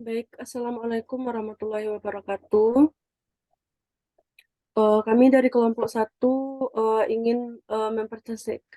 Baik, Assalamualaikum warahmatullahi wabarakatuh. Kami dari kelompok satu ingin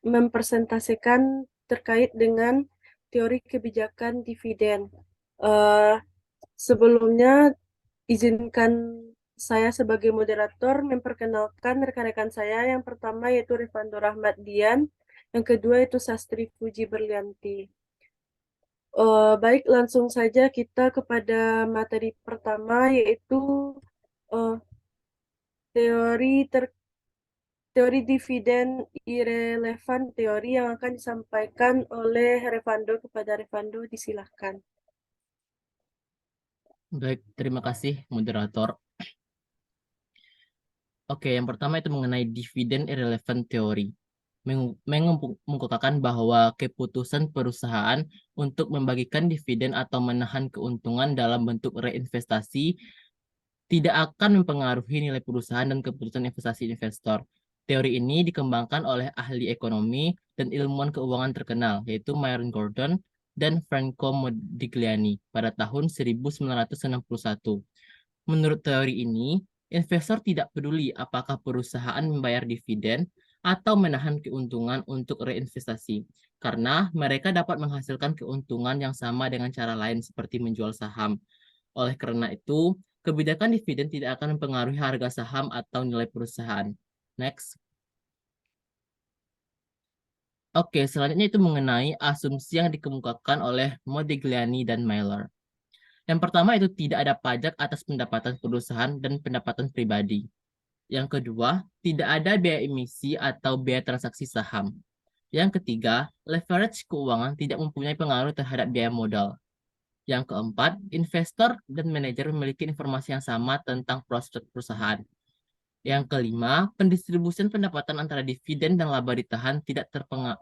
mempresentasikan terkait dengan teori kebijakan dividen. Eh, Sebelumnya, izinkan saya sebagai moderator memperkenalkan rekan-rekan saya. Yang pertama yaitu Rifando Rahmat Dian, yang kedua itu Sastri Puji Berlianti. Baik, langsung saja kita kepada materi pertama, yaitu eh, teori teori dividen irrelevant, teori yang akan disampaikan oleh Revando. Kepada Revando, disilahkan. Baik, terima kasih moderator. Oke, yang pertama itu mengenai dividen irrelevant theory. Mengungkapkan bahwa keputusan perusahaan untuk membagikan dividen atau menahan keuntungan dalam bentuk reinvestasi tidak akan mempengaruhi nilai perusahaan dan keputusan investasi investor. Teori ini dikembangkan oleh ahli ekonomi dan ilmuwan keuangan terkenal, yaitu Myron Gordon dan Franco Modigliani pada tahun 1961. Menurut teori ini, investor tidak peduli apakah perusahaan membayar dividen atau menahan keuntungan untuk reinvestasi, karena mereka dapat menghasilkan keuntungan yang sama dengan cara lain seperti menjual saham. Oleh karena itu, kebijakan dividen tidak akan mempengaruhi harga saham atau nilai perusahaan. Next. Oke, selanjutnya itu mengenai asumsi yang dikemukakan oleh Modigliani dan Mailer. Yang pertama itu tidak ada pajak atas pendapatan perusahaan dan pendapatan pribadi. Yang kedua, tidak ada biaya emisi atau biaya transaksi saham. Yang ketiga, leverage keuangan tidak mempunyai pengaruh terhadap biaya modal. Yang keempat, investor dan manajer memiliki informasi yang sama tentang prospek perusahaan. Yang kelima, pendistribusian pendapatan antara dividen dan laba ditahan tidak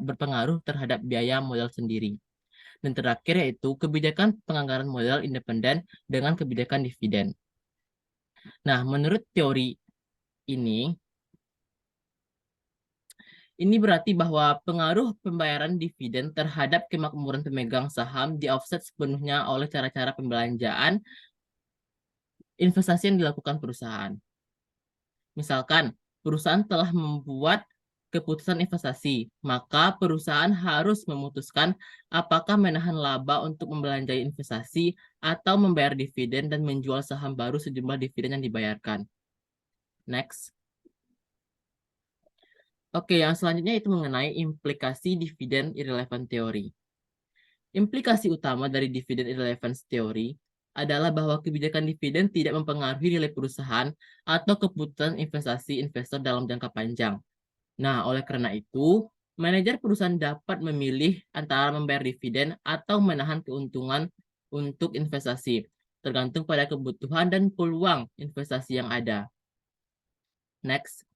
berpengaruh terhadap biaya modal sendiri. Dan terakhir yaitu kebijakan penganggaran modal independen dengan kebijakan dividen. Nah, menurut teori ini, ini berarti bahwa pengaruh pembayaran dividen terhadap kemakmuran pemegang saham di-offset sepenuhnya oleh cara-cara pembelanjaan investasi yang dilakukan perusahaan. Misalkan, perusahaan telah membuat keputusan investasi, maka perusahaan harus memutuskan apakah menahan laba untuk membelanjai investasi atau membayar dividen dan menjual saham baru sejumlah dividen yang dibayarkan. Next. Oke, yang selanjutnya itu mengenai implikasi dividen irrelevant theory. Implikasi utama dari dividen irrelevance theory adalah bahwa kebijakan dividen tidak mempengaruhi nilai perusahaan atau keputusan investasi investor dalam jangka panjang. Nah, oleh karena itu, manajer perusahaan dapat memilih antara membayar dividen atau menahan keuntungan untuk investasi, tergantung pada kebutuhan dan peluang investasi yang ada. Next.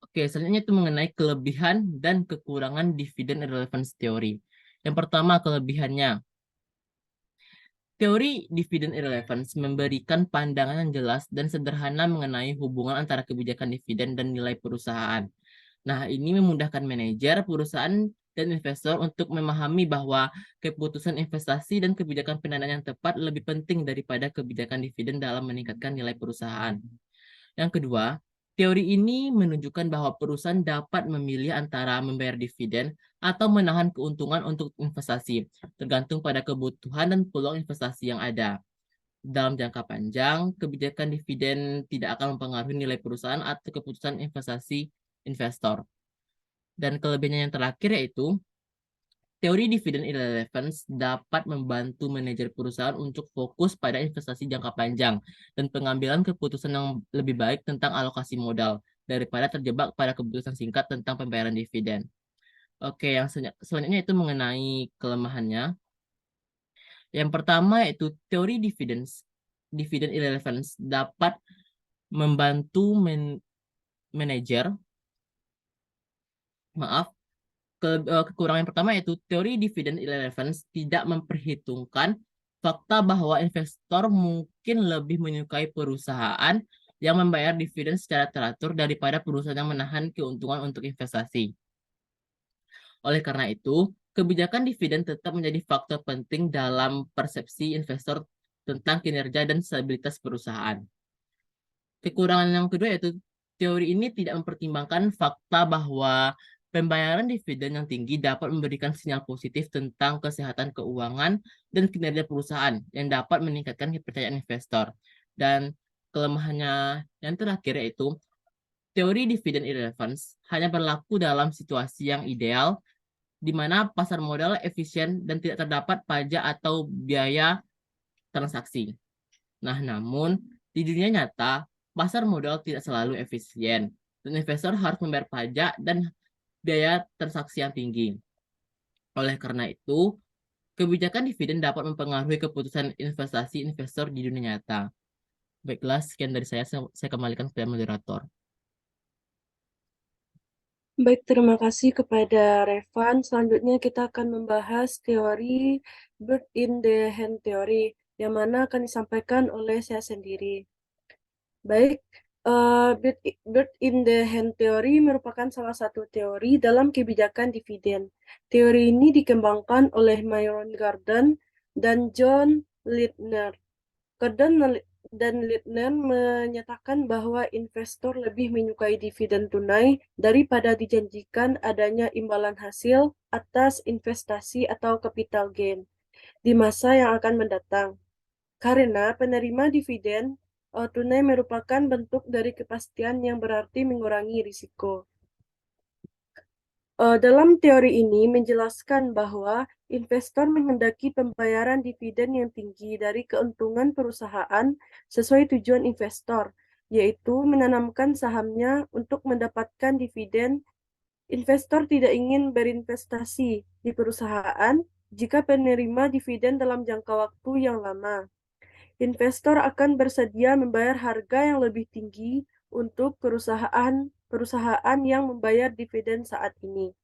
Oke, selanjutnya itu mengenai kelebihan dan kekurangan dividen irrelevance theory. Yang pertama, kelebihannya. Teori dividen irrelevance memberikan pandangan yang jelas dan sederhana mengenai hubungan antara kebijakan dividen dan nilai perusahaan. Nah, ini memudahkan manajer, perusahaan, dan investor untuk memahami bahwa keputusan investasi dan kebijakan pendanaan yang tepat lebih penting daripada kebijakan dividen dalam meningkatkan nilai perusahaan. Yang kedua, teori ini menunjukkan bahwa perusahaan dapat memilih antara membayar dividen atau menahan keuntungan untuk investasi, tergantung pada kebutuhan dan peluang investasi yang ada. Dalam jangka panjang, kebijakan dividen tidak akan mempengaruhi nilai perusahaan atau keputusan investasi investor. Dan kelebihannya yang terakhir yaitu teori dividen irrelevance dapat membantu manajer perusahaan untuk fokus pada investasi jangka panjang dan pengambilan keputusan yang lebih baik tentang alokasi modal daripada terjebak pada keputusan singkat tentang pembayaran dividen. Oke, yang selanjutnya itu mengenai kelemahannya. Yang pertama yaitu teori dividen irrelevance dapat membantu manajer, maaf, kekurangan yang pertama yaitu teori dividen irrelevance tidak memperhitungkan fakta bahwa investor mungkin lebih menyukai perusahaan yang membayar dividen secara teratur daripada perusahaan yang menahan keuntungan untuk investasi. Oleh karena itu, kebijakan dividen tetap menjadi faktor penting dalam persepsi investor tentang kinerja dan stabilitas perusahaan. Kekurangan yang kedua yaitu teori ini tidak mempertimbangkan fakta bahwa pembayaran dividen yang tinggi dapat memberikan sinyal positif tentang kesehatan keuangan dan kinerja perusahaan yang dapat meningkatkan kepercayaan investor. Dan kelemahannya yang terakhir yaitu teori dividen irrelevance hanya berlaku dalam situasi yang ideal di mana pasar modal efisien dan tidak terdapat pajak atau biaya transaksi. Nah, namun di dunia nyata, pasar modal tidak selalu efisien dan investor harus membayar pajak dan biaya transaksi yang tinggi. Oleh karena itu, kebijakan dividen dapat mempengaruhi keputusan investasi investor di dunia nyata. Baiklah, sekian dari saya kembalikan kepada moderator. Baik, terima kasih kepada Revan. Selanjutnya kita akan membahas teori bird in the hand theory, yang mana akan disampaikan oleh saya sendiri. Baik, bird in the hand theory merupakan salah satu teori dalam kebijakan dividen. Teori ini dikembangkan oleh Myron Garden dan John Lindner. Garden dan Lindner menyatakan bahwa investor lebih menyukai dividen tunai daripada dijanjikan adanya imbalan hasil atas investasi atau capital gain di masa yang akan mendatang. Karena penerima dividen tunai merupakan bentuk dari kepastian yang berarti mengurangi risiko. Dalam teori ini menjelaskan bahwa investor menghendaki pembayaran dividen yang tinggi dari keuntungan perusahaan sesuai tujuan investor, yaitu menanamkan sahamnya untuk mendapatkan dividen. Investor tidak ingin berinvestasi di perusahaan jika penerima dividen dalam jangka waktu yang lama. Investor akan bersedia membayar harga yang lebih tinggi untuk perusahaan yang membayar dividen saat ini.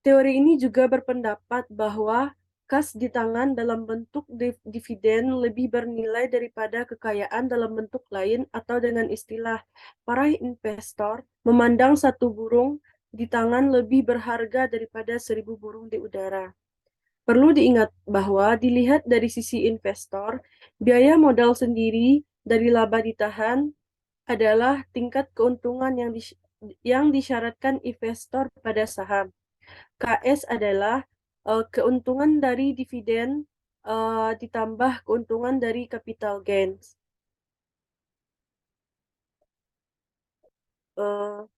Teori ini juga berpendapat bahwa kas di tangan dalam bentuk dividen lebih bernilai daripada kekayaan dalam bentuk lain, atau dengan istilah para investor memandang satu burung di tangan lebih berharga daripada 1000 burung di udara. Perlu diingat bahwa dilihat dari sisi investor, biaya modal sendiri dari laba ditahan adalah tingkat keuntungan yang disyaratkan investor pada saham. KS adalah keuntungan dari dividen ditambah keuntungan dari capital gains. Uh,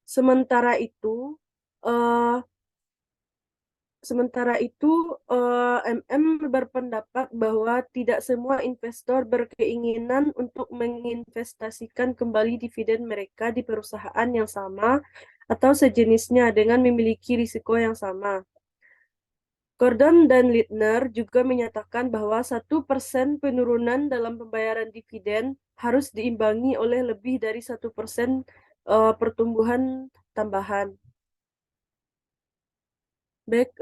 sementara itu, uh, MM berpendapat bahwa tidak semua investor berkeinginan untuk menginvestasikan kembali dividen mereka di perusahaan yang sama atau sejenisnya dengan memiliki risiko yang sama. Gordon dan Lindner juga menyatakan bahwa 1% penurunan dalam pembayaran dividen harus diimbangi oleh lebih dari 1% pertumbuhan tambahan. Baik,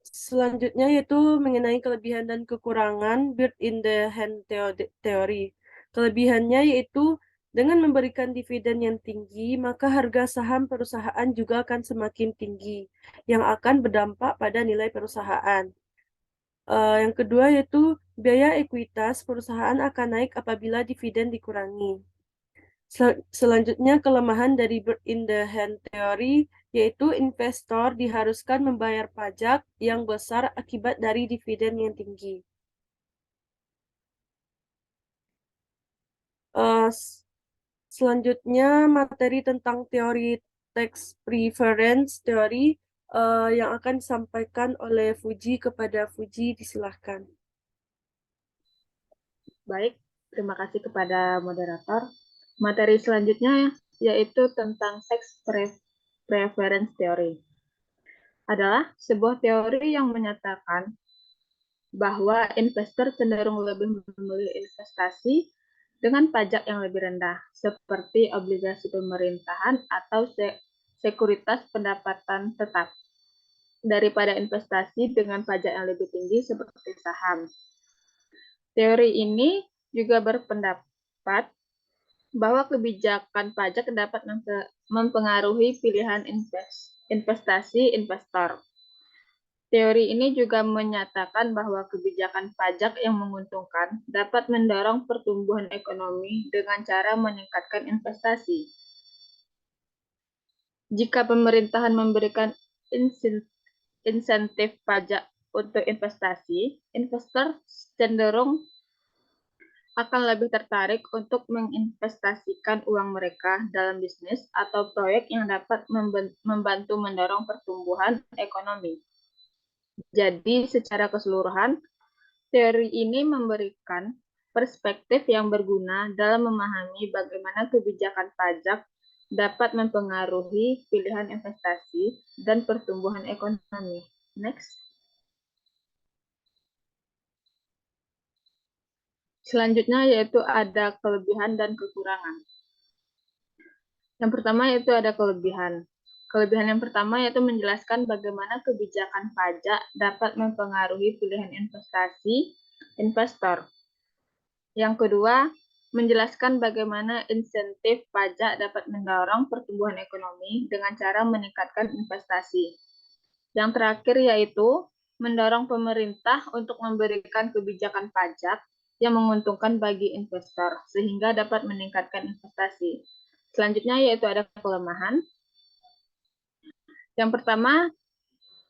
selanjutnya yaitu mengenai kelebihan dan kekurangan bird in the hand theory. Kelebihannya yaitu dengan memberikan dividen yang tinggi, maka harga saham perusahaan juga akan semakin tinggi, yang akan berdampak pada nilai perusahaan. Yang kedua yaitu biaya ekuitas perusahaan akan naik apabila dividen dikurangi. Selanjutnya, kelemahan dari bird in the hand theory yaitu investor diharuskan membayar pajak yang besar akibat dari dividen yang tinggi. Selanjutnya, materi tentang teori tax preference theory yang akan disampaikan oleh Fuji. Kepada Fuji, disilahkan. Baik, terima kasih kepada moderator. Materi selanjutnya yaitu tentang tax preference theory. Adalah sebuah teori yang menyatakan bahwa investor cenderung lebih memilih investasi dengan pajak yang lebih rendah, seperti obligasi pemerintahan atau sekuritas pendapatan tetap, daripada investasi dengan pajak yang lebih tinggi seperti saham. Teori ini juga berpendapat bahwa kebijakan pajak dapat mempengaruhi pilihan investasi investor. Teori ini juga menyatakan bahwa kebijakan pajak yang menguntungkan dapat mendorong pertumbuhan ekonomi dengan cara meningkatkan investasi. Jika pemerintahan memberikan insentif pajak untuk investasi, investor cenderung akan lebih tertarik untuk menginvestasikan uang mereka dalam bisnis atau proyek yang dapat membantu mendorong pertumbuhan ekonomi. Jadi, secara keseluruhan, teori ini memberikan perspektif yang berguna dalam memahami bagaimana kebijakan pajak dapat mempengaruhi pilihan investasi dan pertumbuhan ekonomi. Next. Selanjutnya yaitu ada kelebihan dan kekurangan. Yang pertama yaitu ada kelebihan. Kelebihan yang pertama yaitu menjelaskan bagaimana kebijakan pajak dapat mempengaruhi pilihan investasi investor. Yang kedua, menjelaskan bagaimana insentif pajak dapat mendorong pertumbuhan ekonomi dengan cara meningkatkan investasi. Yang terakhir yaitu mendorong pemerintah untuk memberikan kebijakan pajak yang menguntungkan bagi investor sehingga dapat meningkatkan investasi. Selanjutnya yaitu ada kelemahan. Yang pertama,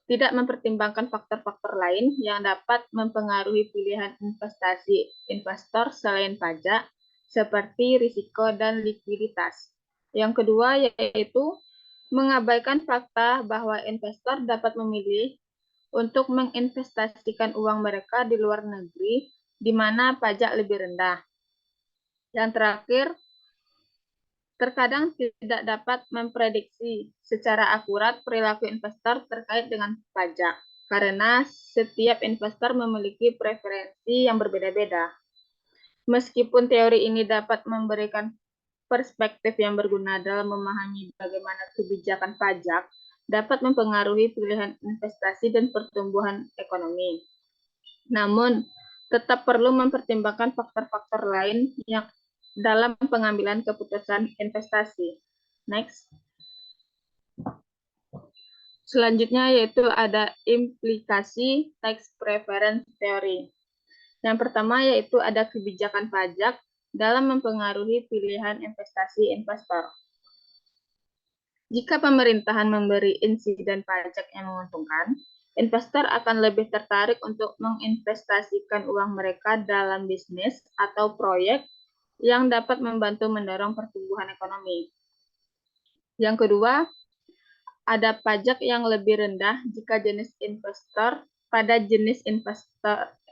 tidak mempertimbangkan faktor-faktor lain yang dapat mempengaruhi pilihan investasi investor selain pajak, seperti risiko dan likuiditas. Yang kedua yaitu mengabaikan fakta bahwa investor dapat memilih untuk menginvestasikan uang mereka di luar negeri, di mana pajak lebih rendah. Yang terakhir, terkadang tidak dapat memprediksi secara akurat perilaku investor terkait dengan pajak, karena setiap investor memiliki preferensi yang berbeda-beda. Meskipun teori ini dapat memberikan perspektif yang berguna dalam memahami bagaimana kebijakan pajak dapat mempengaruhi pilihan investasi dan pertumbuhan ekonomi. Namun, tetap perlu mempertimbangkan faktor-faktor lain yang dalam pengambilan keputusan investasi. Next. Selanjutnya yaitu ada implikasi tax preference theory. Yang pertama yaitu ada kebijakan pajak dalam mempengaruhi pilihan investasi investor. Jika pemerintahan memberi insiden pajak yang menguntungkan, investor akan lebih tertarik untuk menginvestasikan uang mereka dalam bisnis atau proyek yang dapat membantu mendorong pertumbuhan ekonomi. Yang kedua, ada pajak yang lebih rendah jika jenis investor pada jenis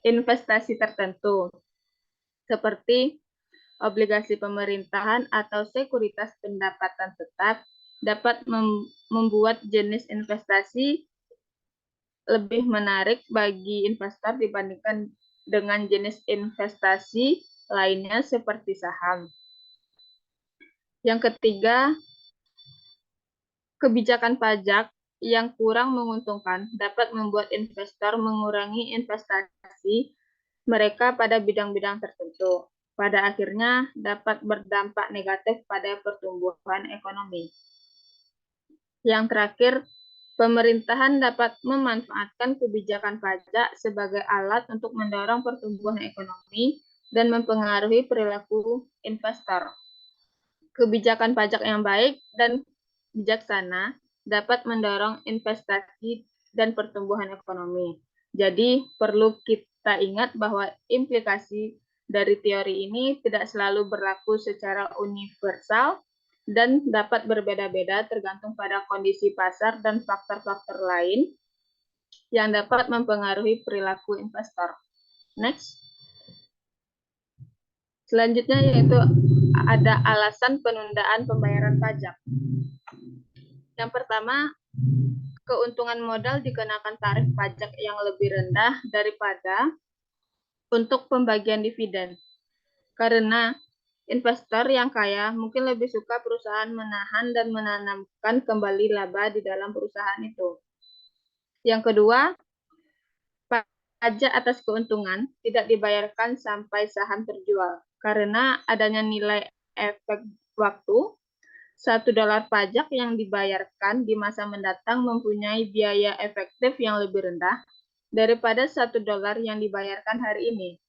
investasi tertentu, seperti obligasi pemerintahan atau sekuritas pendapatan tetap, dapat membuat jenis investasi lebih menarik bagi investor dibandingkan dengan jenis investasi lainnya seperti saham. Yang ketiga, kebijakan pajak yang kurang menguntungkan dapat membuat investor mengurangi investasi mereka pada bidang-bidang tertentu. Pada akhirnya dapat berdampak negatif pada pertumbuhan ekonomi. Yang terakhir, pemerintahan dapat memanfaatkan kebijakan pajak sebagai alat untuk mendorong pertumbuhan ekonomi dan mempengaruhi perilaku investor. Kebijakan pajak yang baik dan bijaksana dapat mendorong investasi dan pertumbuhan ekonomi. Jadi, perlu kita ingat bahwa implikasi dari teori ini tidak selalu berlaku secara universal dan dapat berbeda-beda tergantung pada kondisi pasar dan faktor-faktor lain yang dapat mempengaruhi perilaku investor. Next. Selanjutnya yaitu ada alasan penundaan pembayaran pajak. Yang pertama, keuntungan modal dikenakan tarif pajak yang lebih rendah daripada untuk pembagian dividen. Karena investor yang kaya mungkin lebih suka perusahaan menahan dan menanamkan kembali laba di dalam perusahaan itu. Yang kedua, pajak atas keuntungan tidak dibayarkan sampai saham terjual karena adanya nilai efek waktu, $1 pajak yang dibayarkan di masa mendatang mempunyai biaya efektif yang lebih rendah daripada $1 yang dibayarkan hari ini.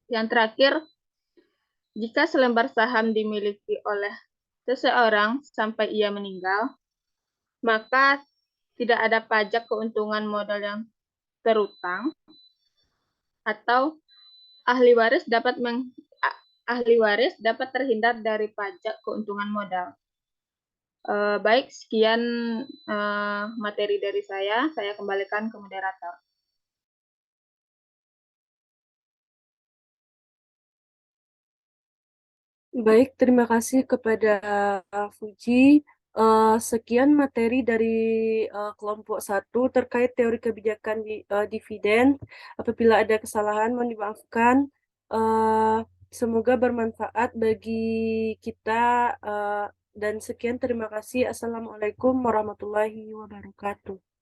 Yang terakhir, jika selembar saham dimiliki oleh seseorang sampai ia meninggal, maka tidak ada pajak keuntungan modal yang terutang, atau ahli waris dapat terhindar dari pajak keuntungan modal. Baik, sekian materi dari saya. Saya kembalikan ke moderator. Baik, terima kasih kepada Fuji. Sekian materi dari kelompok 1 terkait teori kebijakan dividen. Apabila ada kesalahan, mohon dimaafkan. Semoga bermanfaat bagi kita. Dan sekian, terima kasih. Assalamualaikum warahmatullahi wabarakatuh.